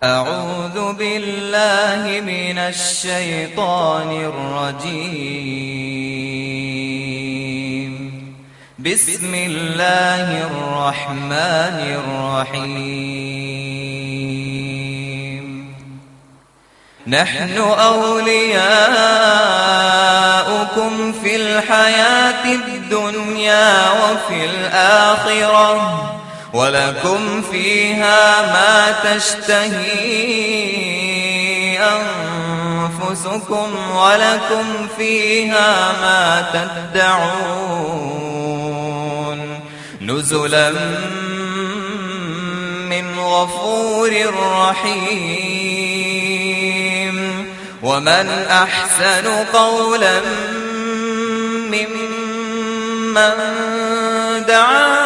أعوذ بالله من الشيطان الرجيم. بسم الله الرحمن الرحيم. نحن أولياؤكم في الحياة الدنيا وفي الآخرة ولكم فيها ما تشتهي أنفسكم ولكم فيها ما تدعون نزلا من غفور رحيم. ومن أحسن قولا ممن دعا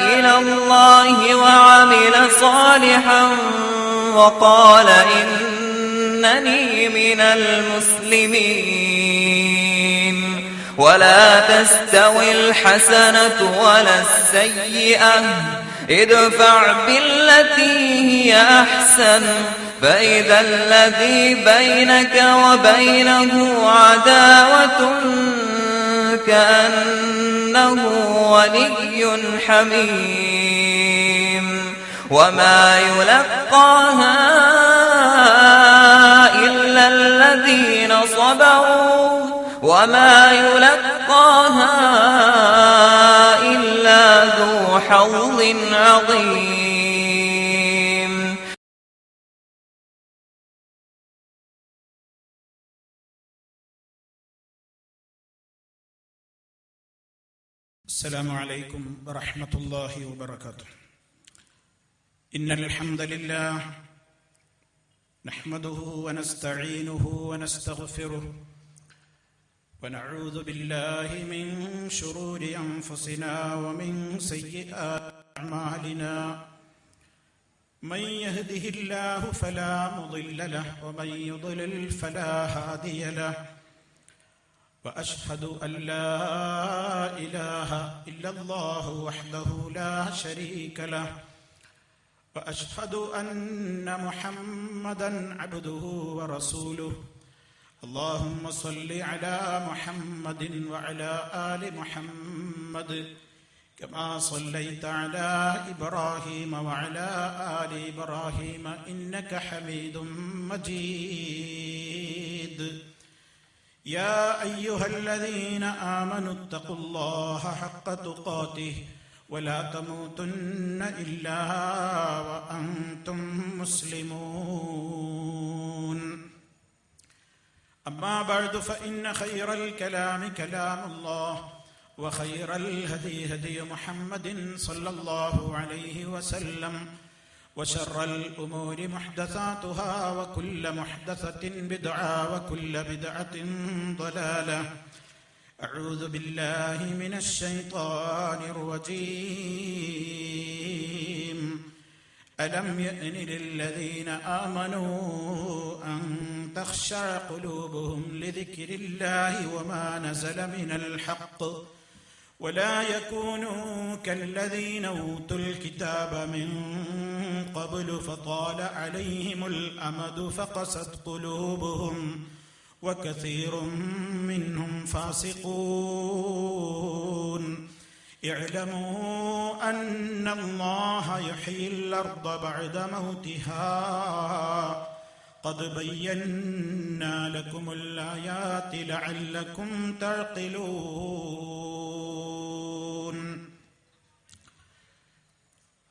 إلى الله وعمل صالحا وقال إنني من المسلمين. ولا تستوي الحسنة ولا السيئة ادفع بالتي هي أحسن فإذا الذي بينك وبينه عداوة كأنه ولي حميم. وما يلقاها إلا الذين صبروا وما يلقاها إلا ذو حظ عظيم. السلام عليكم ورحمة الله وبركاته. إن الحمد لله نحمده ونستعينه ونستغفره ونعوذ بالله من شرور أنفسنا ومن سيئات أعمالنا. من يهده الله فلا مضل له ومن يضلل فلا هادي له. وأشهد أن لا إله إلا الله وحده لا شريك له. وأشهد أن محمدا عبده ورسوله. اللهم صل على محمد وعلى آل محمد كما صليت على إبراهيم وعلى آل إبراهيم إنك حميد مجيد. يا أيها الذين آمنوا اتقوا الله حق تقاته ولا تموتن إلا وأنتم مسلمون. أما بعد فإن خير الكلام كلام الله وخير الهدي هدي محمد صلى الله عليه وسلم وشر الأمور محدثاتها وكل محدثة بدعة وكل بدعة ضلالة. أعوذ بالله من الشيطان الرجيم. ألم يأن للذين آمنوا أن تخشع قلوبهم لذكر الله وما نزل من الحق ولا يكونوا كالذين أوتوا الكتاب من قبل فطال عليهم الأمد فقست قلوبهم وكثير منهم فاسقون. اعلموا أن الله يحيي الأرض بعد موتها قد بينا لكم الآيات لعلكم تعقلون.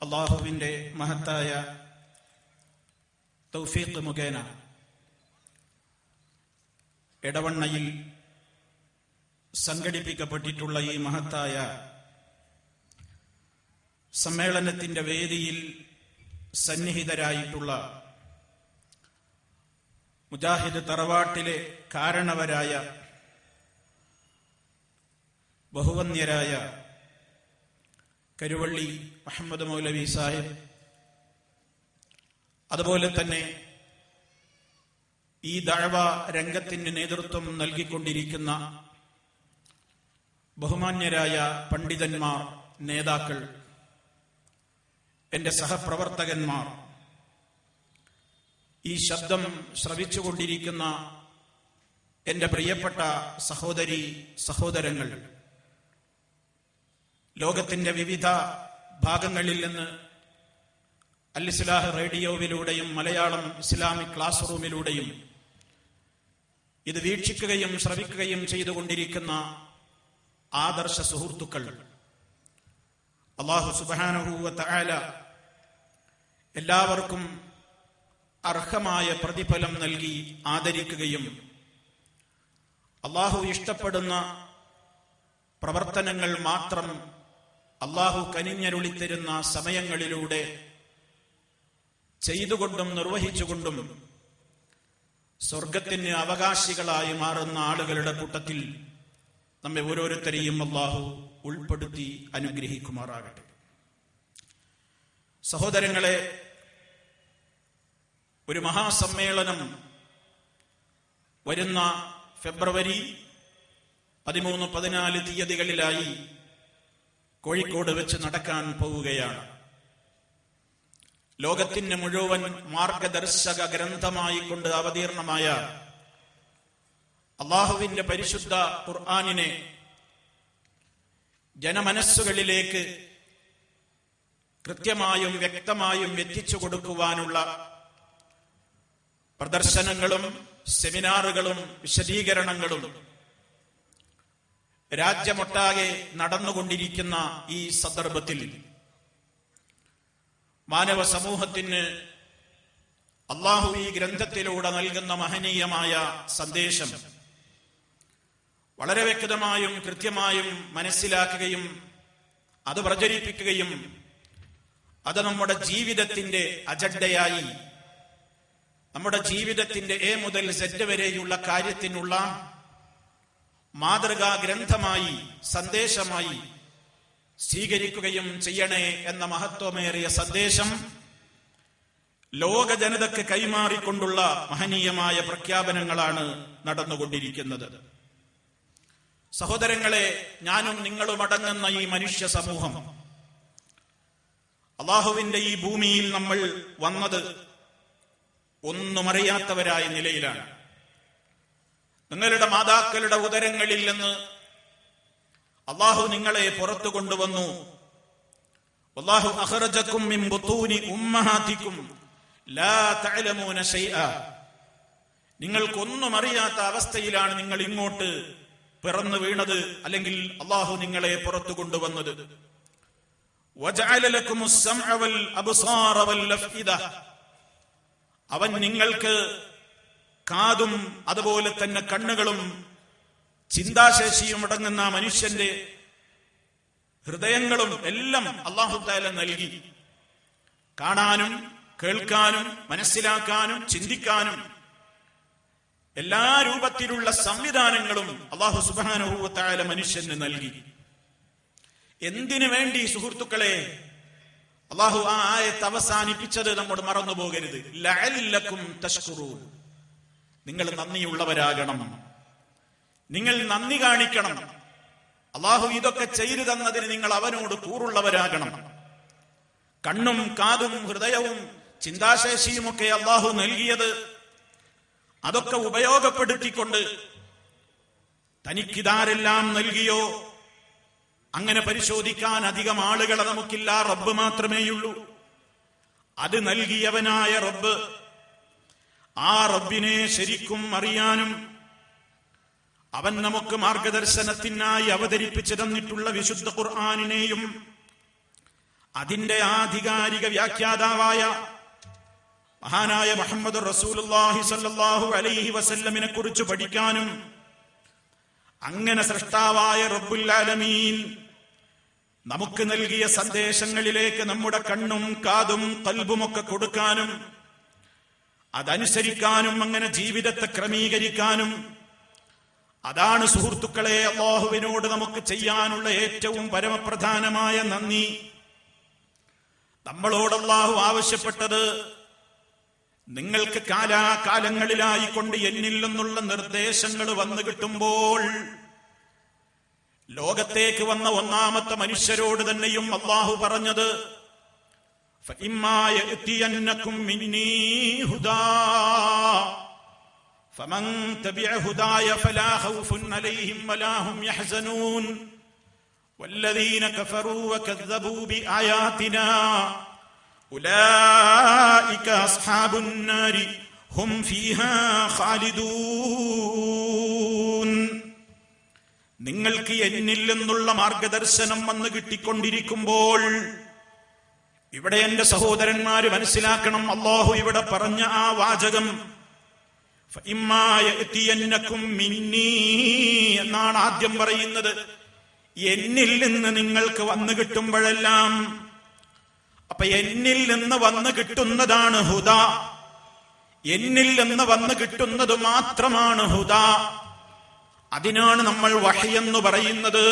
അള്ളാഹുവിൻ്റെ മഹത്തായ തൗഫീഖ് മുഖേന എടവണ്ണയിൽ സംഘടിപ്പിക്കപ്പെട്ടിട്ടുള്ള ഈ മഹത്തായ സമ്മേളനത്തിന്റെ വേദിയിൽ സന്നിഹിതരായിട്ടുള്ള മുജാഹിദ് തറവാട്ടിലെ കാരണവരായ ബഹുവന്യരായ കരുവള്ളി മുഹമ്മദ് മൗലവി സാഹിബ്, അതുപോലെ തന്നെ ഈ ദഅവ രംഗത്തിന് നേതൃത്വം നൽകിക്കൊണ്ടിരിക്കുന്ന ബഹുമാന്യരായ പണ്ഡിതന്മാർ, നേതാക്കൾ, എന്റെ സഹപ്രവർത്തകന്മാർ, ഈ ശബ്ദം ശ്രവിച്ചുകൊണ്ടിരിക്കുന്ന എന്റെ പ്രിയപ്പെട്ട സഹോദരി സഹോദരങ്ങൾ, ലോകത്തിന്റെ വിവിധ ഭാഗങ്ങളിൽ നിന്ന് അൽ ഇസ്ലാഹ് റേഡിയോയിലൂടെയും മലയാളം ഇസ്ലാമിക് ക്ലാസ് റൂമിലൂടെയും ഇത് വീക്ഷിക്കുകയും ശ്രവിക്കുകയും ചെയ്തുകൊണ്ടിരിക്കുന്ന ആദർശ സുഹൃത്തുക്കൾ, അല്ലാഹു സുബ്ഹാനഹു വ തആല എല്ലാവർക്കും അർഹമായ പ്രതിഫലം നൽകി ആദരിക്കുകയും അല്ലാഹു ഇഷ്ടപ്പെടുന്ന പ്രവർത്തനങ്ങൾ മാത്രം അല്ലാഹു കനിഞ്ഞരുളിത്തരുന്ന സമയങ്ങളിലൂടെ ചെയ്തുകൊണ്ടും നിർവഹിച്ചുകൊണ്ടും സ്വർഗത്തിന് അവകാശികളായി മാറുന്ന ആളുകളുടെ കൂട്ടത്തിൽ നമ്മെ ഓരോരുത്തരെയും അല്ലാഹു ഉൾപ്പെടുത്തി അനുഗ്രഹിക്കുമാറാകട്ടെ. സഹോദരങ്ങളെ, ഒരു മഹാസമ്മേളനം വരുന്ന ഫെബ്രുവരി 13-14 തീയതികളിലായി കോഴിക്കോട് വെച്ച് നടക്കാൻ പോവുകയാണ്. ലോകത്തിന് മുഴുവൻ മാർഗദർശക ഗ്രന്ഥമായി കൊണ്ട് അവതീർണമായ അല്ലാഹുവിന്റെ പരിശുദ്ധ ഖുർആനിനെ ജനമനസ്സുകളിലേക്ക് കൃത്യമായും വ്യക്തമായും എത്തിച്ചു കൊടുക്കുവാനുള്ള പ്രദർശനങ്ങളും സെമിനാറുകളും വിശദീകരണങ്ങളും രാജ്യമൊട്ടാകെ നടന്നുകൊണ്ടിരിക്കുന്ന ഈ സന്ദർഭത്തിൽ മാനവ സമൂഹത്തിന് അല്ലാഹു ഈ ഗ്രന്ഥത്തിലൂടെ നൽകുന്ന മഹനീയമായ സന്ദേശം വളരെ വ്യക്തമായും കൃത്യമായും മനസ്സിലാക്കുകയും അത് പ്രചരിപ്പിക്കുകയും അത് നമ്മുടെ ജീവിതത്തിന്റെ അജണ്ടയായി, നമ്മുടെ ജീവിതത്തിന്റെ എ മുതൽ സെറ്റ് വരെയുള്ള കാര്യത്തിനുള്ള മാതൃകാ ഗ്രന്ഥമായി, സന്ദേശമായി സ്വീകരിക്കുകയും ചെയ്യണേ എന്ന മഹത്വമേറിയ സന്ദേശം ലോക ജനതയ്ക്ക് കൈമാറിക്കൊണ്ടുള്ള മഹനീയമായ പ്രഖ്യാപനങ്ങളാണ് നടന്നുകൊണ്ടിരിക്കുന്നത്. സഹോദരങ്ങളെ, ഞാനും നിങ്ങളും അടങ്ങുന്ന ഈ മനുഷ്യ സമൂഹം, അല്ലാഹുവിന്റെ ഈ ഭൂമിയിൽ നമ്മൾ വന്നത് ഒന്നും അറിയാത്തവരായ നിലയിലാണ്. നിങ്ങളുടെ മാതാക്കളുടെ ഉദരങ്ങളിൽ നിന്ന് അല്ലാഹു നിങ്ങളെ പുറത്തു കൊണ്ടുവന്നു. വല്ലാഹു അഖ്റജകും മിൻ ബുതൂനി ഉമ്മഹാതികും ലാ തഅലമൂന ശൈആ. നിങ്ങൾക്കൊന്നും അറിയാത്ത അവസ്ഥയിലാണ് നിങ്ങൾ ഇങ്ങോട്ട് പിറന്നു വീണത്, അല്ലെങ്കിൽ അല്ലാഹു നിങ്ങളെ പുറത്തു കൊണ്ടുവന്നത്. വജഅല ലകുമുസ് സമഅ വൽ അബ്സാറ വൽ അഫ്ഇദ. അവൻ നിങ്ങൾക്ക് കാതും അതുപോലെ തന്നെ കണ്ണുകളും ചിന്താശേഷിയും അടങ്ങുന്ന മനുഷ്യന്റെ ഹൃദയങ്ങളും എല്ലാം അല്ലാഹു തആല നൽകി. കാണാനും കേൾക്കാനും മനസ്സിലാക്കാനും ചിന്തിക്കാനും എല്ലാ രൂപത്തിലുള്ള സംവിധാനങ്ങളും അല്ലാഹു സുബ്ഹാനഹു വ തആല മനുഷ്യന് നൽകി. എന്തിനു വേണ്ടി സുഹൃത്തുക്കളെ അല്ലാഹു ആ ആയത്ത് അവസാനിപ്പിച്ചത് നമ്മൾ മറന്നു പോകരുത്. ലഅല്ലക്കും തഷ്കുറൂൻ. നിങ്ങൾ നന്ദിയുള്ളവരാകണം, നിങ്ങൾ നന്ദി കാണിക്കണം. അല്ലാഹു ഇതൊക്കെ ചെയ്തു തന്നതിന് നിങ്ങൾ അവനോട് കൂറുള്ളവരാകണം. കണ്ണും കാതും ഹൃദയവും ചിന്താശേഷിയുമൊക്കെ അല്ലാഹു നൽകിയത് അതൊക്കെ ഉപയോഗപ്പെടുത്തിക്കൊണ്ട് തനിക്കിതാരെല്ലാം നൽകിയോ അങ്ങനെ പരിശോധിക്കാൻ അധികം ആളുകളെ നമുക്കില്ല, റബ്ബ് മാത്രമേയുള്ളൂ. അത് നൽകിയവനായ റബ്ബ്, ആ റബ്ബിനെ ശരിക്കും അറിയാനും അവൻ നമുക്ക് മാർഗദർശനത്തിനായി അവതരിപ്പിച്ചു തന്നിട്ടുള്ള വിശുദ്ധ ഖുർആനിനെയും അതിന്റെ ആധികാരിക വ്യാഖ്യാതാവായ മഹാനായ മുഹമ്മദ് റസൂലുള്ളാഹി സ്വല്ലല്ലാഹു അലൈഹി വസല്ലമിനെ കുറിച്ച് പഠിക്കാനും അങ്ങനെ സൃഷ്ടാവായ റബ്ബുൽ ആലമീൻ നമുക്ക് നൽകിയ സന്ദേശങ്ങളിലേക്ക് നമ്മുടെ കണ്ണും കാതും ഖൽബുമൊക്കെ കൊടുക്കാനും അതനുസരിക്കാനും അങ്ങനെ ജീവിതത്തെ ക്രമീകരിക്കാനും, അതാണ് സുഹൃത്തുക്കളെ അല്ലാഹുവിനോട് നമുക്ക് ചെയ്യാനുള്ള ഏറ്റവും പരമപ്രധാനമായ നന്ദി. നമ്മളോട് അല്ലാഹു ആവശ്യപ്പെട്ടത് നിങ്ങൾക്ക് കാലാകാലങ്ങളിലായിക്കൊണ്ട് എന്നിൽ നിന്നുള്ള നിർദ്ദേശങ്ങൾ വന്നു കിട്ടുമ്പോൾ, ലോകത്തേക്ക് വന്ന ഒന്നാമത്തെ മനുഷ്യരോട് തന്നെയും അല്ലാഹു പറഞ്ഞത് فَإِمَّا يَأْتِيَنَّكُم مِّنِّي هُدًى فَمَن تَبِعَ هُدَايَ فَلَا خَوْفٌ عَلَيْهِمْ وَلَا هُمْ يَحْزَنُونَ وَالَّذِينَ كَفَرُوا وَكَذَّبُوا بِآيَاتِنَا أُولَئِكَ أَصْحَابُ النَّارِ هُمْ فِيهَا خَالِدُونَ. നിങ്ങൾക്ക് എന്നിൽ നിന്നുള്ള മാർഗദർശനം വന്നു കിട്ടിക്കൊണ്ടിരിക്കുമ്പോൾ, ഇവിടെ എന്റെ സഹോദരന്മാര് മനസ്സിലാക്കണം, അല്ലാഹു ഇവിടെ പറഞ്ഞ ആ വാചകം ഫഇമ്മാ യഅതിയന്നകും മിന്നീ എന്നാണ് ആദ്യം പറയുന്നത്. എന്നിൽ നിന്ന് നിങ്ങൾക്ക് വന്നു കിട്ടുമ്പോഴെല്ലാം, അപ്പൊ എന്നിൽ നിന്ന് വന്നു കിട്ടുന്നതാണ് ഹുദ, എന്നിൽ നിന്ന് വന്നു കിട്ടുന്നത് മാത്രമാണ് ഹുദ. അതിനാണ് നമ്മൾ വഹി എന്ന് പറയുന്നത്.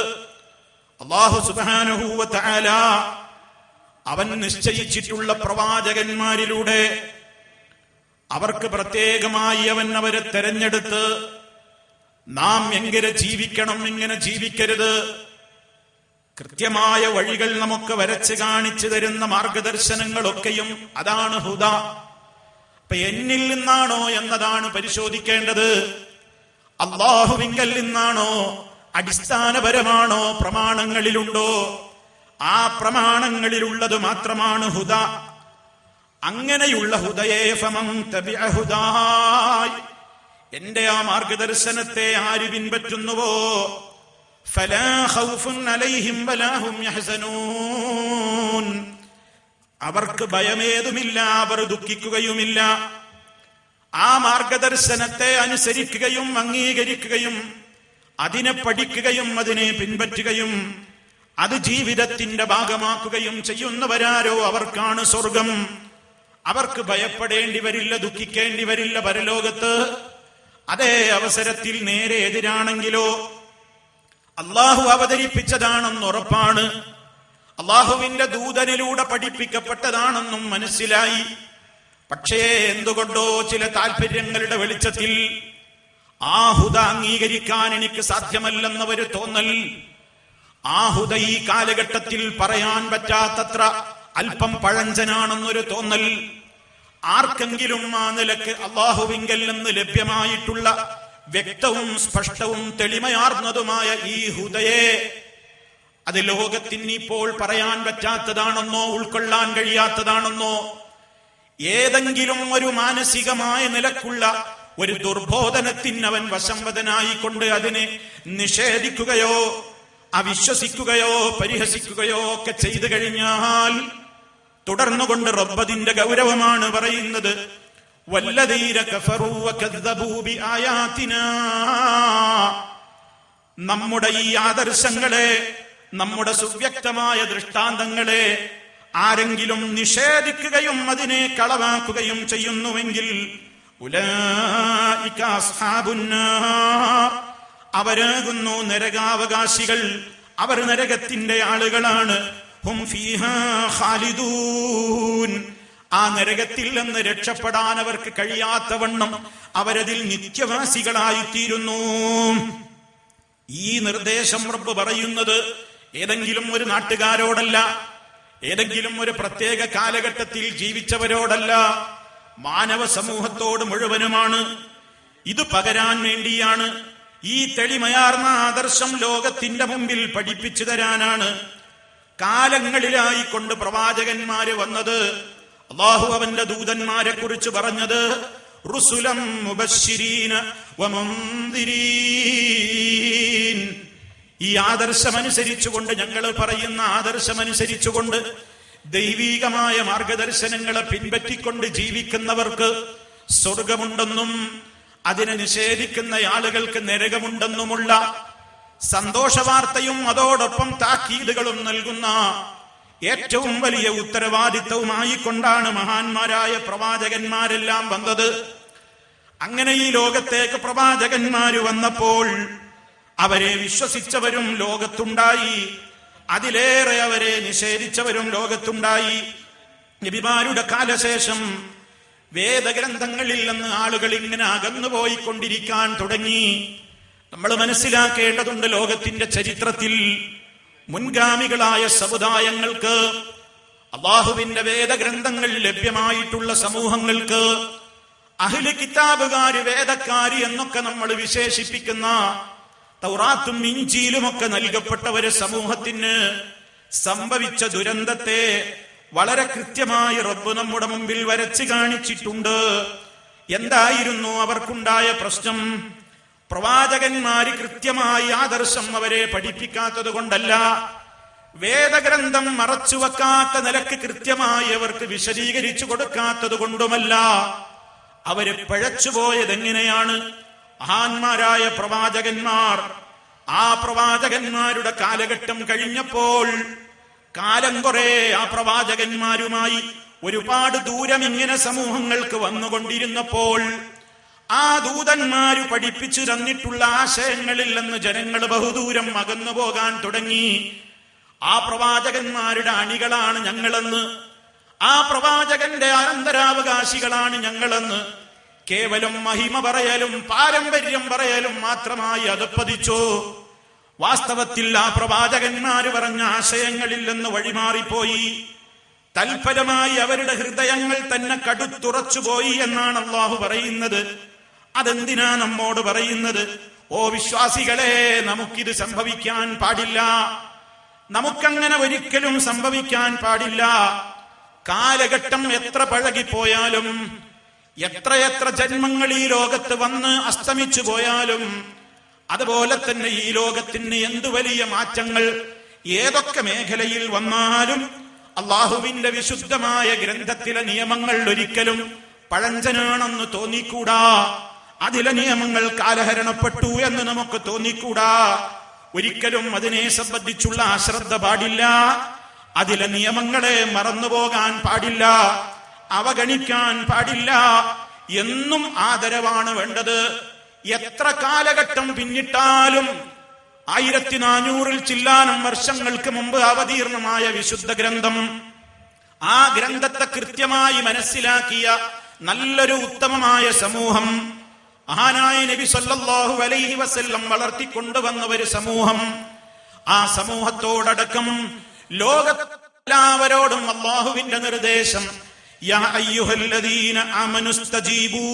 അല്ലാഹു സുബ്ഹാനഹു വ തആല അവൻ നിശ്ചയിച്ചിട്ടുള്ള പ്രവാചകന്മാരിലൂടെ അവർക്ക് പ്രത്യേകമായി അവരെ തെരഞ്ഞെടുത്ത് നാം എങ്ങനെ ജീവിക്കണം, എങ്ങനെ ജീവിക്കരുത്, കൃത്യമായ വഴികൾ നമുക്ക് വരച്ച് കാണിച്ചു തരുന്ന മാർഗദർശനങ്ങളൊക്കെയും അതാണ് ഹുദ. അപ്പൊ എന്നിൽ നിന്നാണോ എന്നതാണ് പരിശോധിക്കേണ്ടത്. അല്ലാഹുവിങ്കൽ നിന്നാണോ, അടിസ്ഥാനപരമാണോ, പ്രമാണങ്ങളിലുണ്ടോ? ആ പ്രമാണങ്ങളിലുള്ളത് മാത്രമാണ് ഹുദ. അങ്ങനെയുള്ള ഹുദയെ ഫമൻ തബിഅ ഹുദായ, എന്റെ ആ മാർഗദർശനത്തെ ആര് പിൻപറ്റുന്നുവോ, ഫലാ ഖൗഫുൻ അലൈഹിം വലാ ഹും യഹ്സനൂൻ, അവർക്ക് ഭയമേതുമില്ല, അവർ ദുഃഖിക്കുകയുമില്ല. ആ മാർഗദർശനത്തെ അനുസരിക്കുകയും അംഗീകരിക്കുകയും അതിനെ പഠിക്കുകയും അതിനെ പിൻപറ്റുകയും അത് ജീവിതത്തിന്റെ ഭാഗമാക്കുകയും ചെയ്യുന്നവരാരോ അവർക്കാണ് സ്വർഗം. അവർക്ക് ഭയപ്പെടേണ്ടി വരില്ല, ദുഃഖിക്കേണ്ടി വരില്ല പരലോകത്ത്. അതേ അവസരത്തിൽ നേരെ എതിരാണെങ്കിലോ, അള്ളാഹു അവതരിപ്പിച്ചതാണെന്ന് ഉറപ്പാണ്, അള്ളാഹുവിന്റെ ദൂതനിലൂടെ പഠിപ്പിക്കപ്പെട്ടതാണെന്നും മനസ്സിലായി. പക്ഷേ എന്തുകൊണ്ടോ ചില താല്പര്യങ്ങളുടെ വെളിച്ചത്തിൽ ആ ഹുദ അംഗീകരിക്കാൻ എനിക്ക് സാധ്യമല്ലെന്നൊരു തോന്നൽ, ആ ഹുദ ഈ കാലഘട്ടത്തിൽ പറയാൻ പറ്റാത്തത്ര അല്പം പഴഞ്ചനാണെന്നൊരു തോന്നൽ, ആർക്കെങ്കിലും ആ നിലക്ക് അള്ളാഹുവിങ്കൽ നിന്ന് ലഭ്യമായിട്ടുള്ള വ്യക്തവും സ്പഷ്ടവും തെളിമയാർന്നതുമായ ഈ ഹുദയെ അത് ലോകത്തിന് ഇപ്പോൾ പറയാൻ പറ്റാത്തതാണെന്നോ ഉൾക്കൊള്ളാൻ കഴിയാത്തതാണെന്നോ, ഏതെങ്കിലും ഒരു മാനസികമായ നിലക്കുള്ള ഒരു ദുർബോധനത്തിന് അവൻ വശംവദനായിക്കൊണ്ട് അതിനെ നിഷേധിക്കുകയോ അവിശ്വസിക്കുകയോ പരിഹസിക്കുകയോ ഒക്കെ ചെയ്തു കഴിഞ്ഞാൽ, തുടർന്നുകൊണ്ട് റബ്ബിന്റെ ഗൗരവമാണ് പറയുന്നത്, വല്ലദീന കഫറൂ വകദ്ദബൂ ബിആയാതിനാ, നമ്മുടെ ഈ ആദർശങ്ങളെ, നമ്മുടെ സുവ്യക്തമായ ദൃഷ്ടാന്തങ്ങളെ ആരെങ്കിലും നിഷേധിക്കുകയും അതിനെ കളവാക്കുകയും ചെയ്യുന്നുവെങ്കിൽ ഉലൈക അസ്ഹാബുന്നാർ, അവരാകുന്നു നരകാവകാശികൾ, അവർ നരകത്തിന്റെ ആളുകളാണ്. ഹും ഫീഹാ ഖാലിദൂൻ, ആ നരകത്തിൽ നിന്ന് രക്ഷപ്പെടാൻ അവർക്ക് കഴിയാത്തവണ്ണം അവരതിൽ നിത്യവാസികളായിത്തീരുന്നു. ഈ നിർദ്ദേശം റബ്ബ് പറയുന്നത് ഏതെങ്കിലും ഒരു നാട്ടുകാരോടല്ല, ഏതെങ്കിലും ഒരു പ്രത്യേക കാലഘട്ടത്തിൽ ജീവിച്ചവരോടല്ല, മാനവ സമൂഹത്തോട് മുഴുവനുമാണ്. ഇത് പകരാൻ വേണ്ടിയാണ്, ഈ തെളിമയാർന്ന ആദർശം ലോകത്തിന്റെ മുമ്പിൽ പഠിപ്പിച്ചു തരാനാണ് കാലങ്ങളിലായിക്കൊണ്ട് പ്രവാചകന്മാര് വന്നത്. അല്ലാഹു അവന്റെ ദൂതന്മാരെ കുറിച്ച് പറഞ്ഞത് റുസുലം മുബശ്ശിരീന വമുൻദിരീൻ, ഈ ആദർശമനുസരിച്ചുകൊണ്ട്, ഞങ്ങൾ പറയുന്ന ആദർശമനുസരിച്ചുകൊണ്ട് ദൈവീകമായ മാർഗദർശനങ്ങളെ പിൻപറ്റിക്കൊണ്ട് ജീവിക്കുന്നവർക്ക് സ്വർഗമുണ്ടെന്നും അതിനെ നിഷേധിക്കുന്ന ആളുകൾക്ക് നരകമുണ്ടെന്നുമുള്ള സന്തോഷവാർത്തയും അതോടൊപ്പം താക്കീതുകളും നൽകുന്ന ഏറ്റവും വലിയ ഉത്തരവാദിത്വവുമായി കൊണ്ടാണ് മഹാന്മാരായ പ്രവാചകന്മാരെല്ലാം വന്നത്. അങ്ങനെ ഈ ലോകത്തേക്ക് പ്രവാചകന്മാര് വന്നപ്പോൾ അവരെ വിശ്വസിച്ചവരും ലോകത്തുണ്ടായി, അതിലേറെ അവരെ നിഷേധിച്ചവരും ലോകത്തുണ്ടായി. നബിമാരുടെ കാലശേഷം വേദഗ്രന്ഥങ്ങളിൽ നിന്ന് ആളുകൾ ഇങ്ങനെ അകന്നുപോയിക്കൊണ്ടിരിക്കാൻ തുടങ്ങി. നമ്മൾ മനസ്സിലാക്കേണ്ടതുണ്ട്, ലോകത്തിന്റെ ചരിത്രത്തിൽ മുൻഗാമികളായ സമുദായങ്ങൾക്ക്, അല്ലാഹുവിന്റെ വേദഗ്രന്ഥങ്ങൾ ലഭ്യമായിട്ടുള്ള സമൂഹങ്ങൾക്ക്, അഹ്ലു കിതാബുകാര്, വേദക്കാര് എന്നൊക്കെ നമ്മൾ വിശേഷിപ്പിക്കുന്ന തൗറാത്തും ഇഞ്ചീലുമൊക്കെ നൽകപ്പെട്ട ഒരു സമൂഹത്തിന് സംഭവിച്ച ദുരന്തത്തെ വളരെ കൃത്യമായി റബ്ബ് നമ്മുടെ മുമ്പിൽ വരച്ചു കാണിച്ചിട്ടുണ്ട്. എന്തായിരുന്നു അവർക്കുണ്ടായ പ്രശ്നം? പ്രവാചകന്മാര് കൃത്യമായി ആദർശം അവരെ പഠിപ്പിക്കാത്തത് കൊണ്ടല്ല, വേദഗ്രന്ഥം മറച്ചുവെക്കാത്ത നിലക്ക് കൃത്യമായി അവർക്ക് വിശദീകരിച്ചു കൊടുക്കാത്തത് കൊണ്ടുമല്ല. അവര് പിഴച്ചുപോയതെങ്ങനെയാണ്? മഹാന്മാരായ പ്രവാചകന്മാർ, ആ പ്രവാചകന്മാരുടെ കാലഘട്ടം കഴിഞ്ഞപ്പോൾ കാലം കുറെ ആ പ്രവാചകന്മാരുമായി ഒരുപാട് ദൂരം ഇങ്ങനെ സമൂഹങ്ങൾക്ക് വന്നുകൊണ്ടിരുന്നപ്പോൾ ആ ദൂതന്മാര് പഠിപ്പിച്ചു തന്നിട്ടുള്ള ആശയങ്ങളിൽ നിന്ന് ജനങ്ങൾ ബഹുദൂരം അകന്നു പോകാൻ തുടങ്ങി. ആ പ്രവാചകന്മാരുടെ അണികളാണ് ഞങ്ങളെന്ന്, ആ പ്രവാചകന്റെ അനന്തരാവകാശികളാണ് ഞങ്ങളെന്ന് കേവലം മഹിമ പറയലും പാരമ്പര്യം പറയലും മാത്രമായി അധപ്പതിച്ചു. വാസ്തവത്തിൽ ആ പ്രവാചകന്മാര് പറഞ്ഞ ആശയങ്ങളിൽ നിന്ന് വഴിമാറിപ്പോയി. തൽഫലമായി അവരുടെ ഹൃദയങ്ങൾ തന്നെ കടുത്തുറച്ചുപോയി എന്നാണ് അല്ലാഹു പറയുന്നത്. അതെന്തിനാ നമ്മോട് പറയുന്നത്? ഓ വിശ്വാസികളെ, നമുക്കിത് സംഭവിക്കാൻ പാടില്ല. നമുക്കങ്ങനെ ഒരിക്കലും സംഭവിക്കാൻ പാടില്ല. കാലഘട്ടം എത്ര പഴകിപ്പോയാലും, എത്രയെത്ര ജന്മങ്ങൾ ഈ ലോകത്ത് വന്ന് അസ്തമിച്ചു പോയാലും, അതുപോലെ തന്നെ ഈ ലോകത്തിന് എന്തു വലിയ മാറ്റങ്ങൾ ഏതൊക്കെ മേഖലയിൽ വന്നാലും അള്ളാഹുവിന്റെ വിശുദ്ധമായ ഗ്രന്ഥത്തിലെ നിയമങ്ങൾ ഒരിക്കലും പഴഞ്ചനാണെന്ന് തോന്നിക്കൂടാ. അതിലെ നിയമങ്ങൾ കാലഹരണപ്പെട്ടു എന്ന് നമുക്ക് തോന്നിക്കൂടാ. ഒരിക്കലും അതിനെ സംബന്ധിച്ചുള്ള അശ്രദ്ധ പാടില്ല. അതിലെ നിയമങ്ങളെ മറന്നുപോകാൻ പാടില്ല, അവഗണിക്കാൻ പാടില്ല. എന്നും ആദരവാണ് വേണ്ടത്. എത്ര കാലഘട്ടം പിന്നിട്ടാലും 1400 ചില്ലാനം വർഷങ്ങൾക്ക് മുമ്പ് അവതീർണമായ വിശുദ്ധ ഗ്രന്ഥം, ആ ഗ്രന്ഥത്തെ കൃത്യമായി മനസ്സിലാക്കിയ നല്ലൊരു ഉത്തമമായ സമൂഹം, മഹാനായ നബി സല്ലല്ലാഹു അലൈഹി വസല്ലം വളർത്തിക്കൊണ്ടുവന്ന ഒരു സമൂഹം, ആ സമൂഹത്തോടടക്കം ലോകത്തെല്ലാവരോടും അല്ലാഹുവിന്റെ നിർദ്ദേശം, യാ അയ്യുഹല്ലദീന ആമനു സ്തജീബൂ